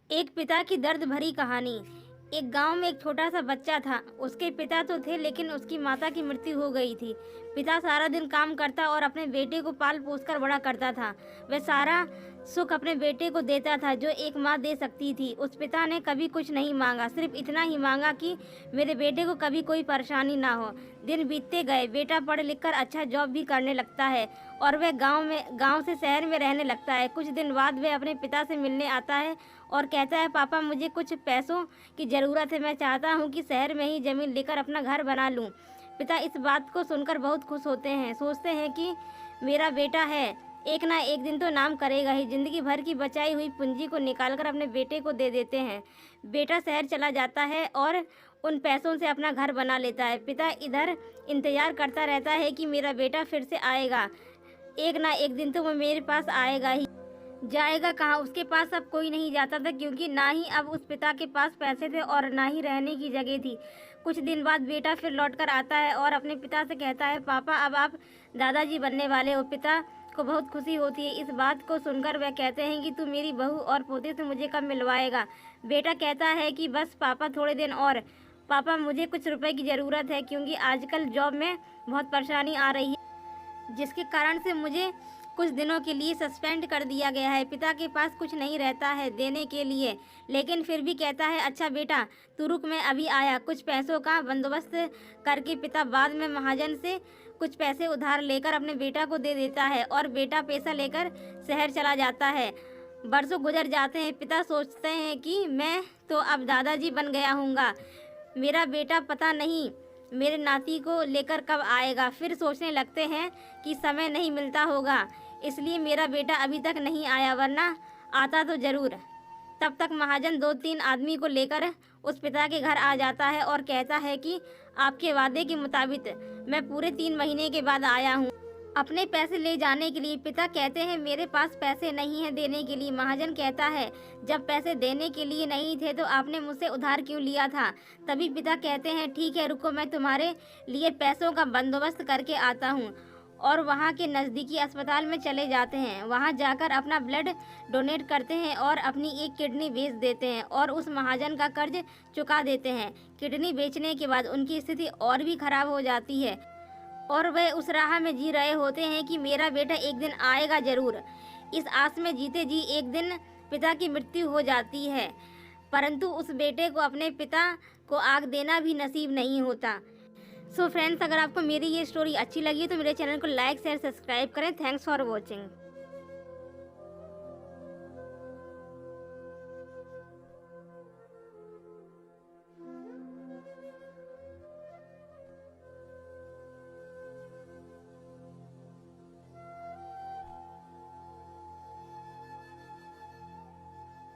एक पिता की दर्द भरी कहानी। एक गांव में एक छोटा सा बच्चा था। उसके पिता तो थे लेकिन उसकी माता की मृत्यु हो गई थी। पिता सारा दिन काम करता और अपने बेटे को पाल पोस कर बड़ा करता था। वह सारा सुख अपने बेटे को देता था जो एक माँ दे सकती थी। उस पिता ने कभी कुछ नहीं मांगा, सिर्फ इतना ही मांगा कि मेरे बेटे को कभी कोई परेशानी ना हो। दिन बीतते गए, बेटा पढ़ लिख कर अच्छा जॉब भी करने लगता है और वह गांव से शहर में रहने लगता है। कुछ दिन बाद वह अपने पिता से मिलने आता है और कहता है, पापा मुझे कुछ पैसों की ज़रूरत है। मैं चाहता हूँ कि शहर में ही ज़मीन लेकर अपना घर बना लूँ। पिता इस बात को सुनकर बहुत खुश होते हैं। सोचते हैं कि मेरा बेटा है, एक ना एक दिन तो नाम करेगा ही। जिंदगी भर की बचाई हुई पूंजी को निकालकर अपने बेटे को दे देते हैं। बेटा शहर चला जाता है और उन पैसों से अपना घर बना लेता है। पिता इधर इंतज़ार करता रहता है कि मेरा बेटा फिर से आएगा, एक ना एक दिन तो वो मेरे पास आएगा ही। जाएगा कहाँ? उसके पास अब कोई नहीं जाता था क्योंकि ना ही अब उस पिता के पास पैसे थे और ना ही रहने की जगह थी। कुछ दिन बाद बेटा फिर लौट कर आता है और अपने पिता से कहता है, पापा अब आप दादाजी बनने वाले हो। पिता को बहुत खुशी होती है। इस बात को सुनकर वह कहते हैं कि तू मेरी बहू और पोते से मुझे कब मिलवाएगा। बेटा कहता है कि बस पापा थोड़े दिन और। पापा मुझे कुछ रुपए की ज़रूरत है क्योंकि आजकल जॉब में बहुत परेशानी आ रही है, जिसके कारण से मुझे कुछ दिनों के लिए सस्पेंड कर दिया गया है। पिता के पास कुछ नहीं रहता है देने के लिए, लेकिन फिर भी कहता है, अच्छा बेटा तू रुक, मैं अभी आया। कुछ पैसों का बंदोबस्त करके पिता बाद में महाजन से कुछ पैसे उधार लेकर अपने बेटा को दे देता है और बेटा पैसा लेकर शहर चला जाता है। बरसों गुजर जाते हैं। पिता सोचते हैं कि मैं तो अब दादाजी बन गया हूँगा, मेरा बेटा पता नहीं मेरे नाती को लेकर कब आएगा। फिर सोचने लगते हैं कि समय नहीं मिलता होगा, इसलिए मेरा बेटा अभी तक नहीं आया, वरना आता तो ज़रूर। तब तक महाजन 2-3 आदमी को लेकर उस पिता के घर आ जाता है और कहता है कि आपके वादे के मुताबिक मैं पूरे 3 महीने के बाद आया हूँ अपने पैसे ले जाने के लिए। पिता कहते हैं, मेरे पास पैसे नहीं हैं देने के लिए। महाजन कहता है, जब पैसे देने के लिए नहीं थे तो आपने मुझसे उधार क्यों लिया था? तभी पिता कहते हैं, ठीक है रुको, मैं तुम्हारे लिए पैसों का बंदोबस्त करके आता हूँ। और वहाँ के नज़दीकी अस्पताल में चले जाते हैं। वहाँ जाकर अपना ब्लड डोनेट करते हैं और अपनी एक किडनी बेच देते हैं और उस महाजन का कर्ज चुका देते हैं। किडनी बेचने के बाद उनकी स्थिति और भी खराब हो जाती है और वे उस राह में जी रहे होते हैं कि मेरा बेटा एक दिन आएगा ज़रूर। इस आस में जीते जी एक दिन पिता की मृत्यु हो जाती है, परंतु उस बेटे को अपने पिता को आग देना भी नसीब नहीं होता। सो फ्रेंड्स, अगर आपको मेरी ये स्टोरी अच्छी लगी तो मेरे चैनल को लाइक शेयर सब्सक्राइब करें। Thanks for watching.